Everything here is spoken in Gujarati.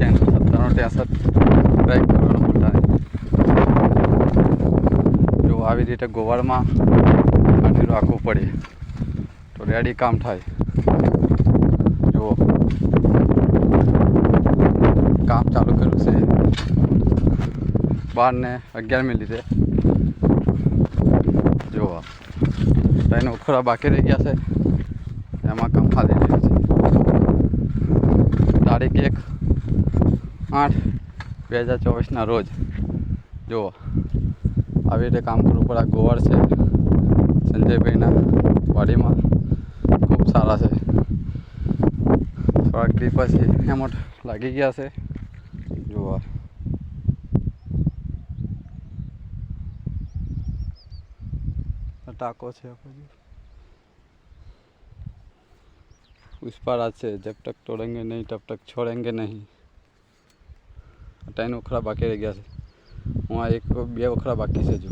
9763 ટ્રાય કરવાનો મોટા જો આવી રીતે ગોવાળમાં આટલું રાખવું પડે તો રેડી કામ થાય. જુઓ કામ ચાલુ કર્યું છે 12:11 મિનિટે. જુઓ 3 ઉખરા બાકી રહી ગયા છે, એમાં કામ હાલી રહ્યું છે. તારીખ 1/8/2024 રોજ જુઓ આવી રીતે કામ કરવું પડે. આ ગોવાળ છે સંજયભાઈના વાડીમાં, ખૂબ સારા છે. થોડાક દી પછી એમાં લાગી ગયા છે. જુઓ टाको છે पुष्पा राज से जब तक तोड़ेंगे नहीं तब तक छोड़ेंगे नहीं. 3 उखड़ा बाकी रह गया છે. वहाँ 1-2 उखड़ा बाकी છે. जो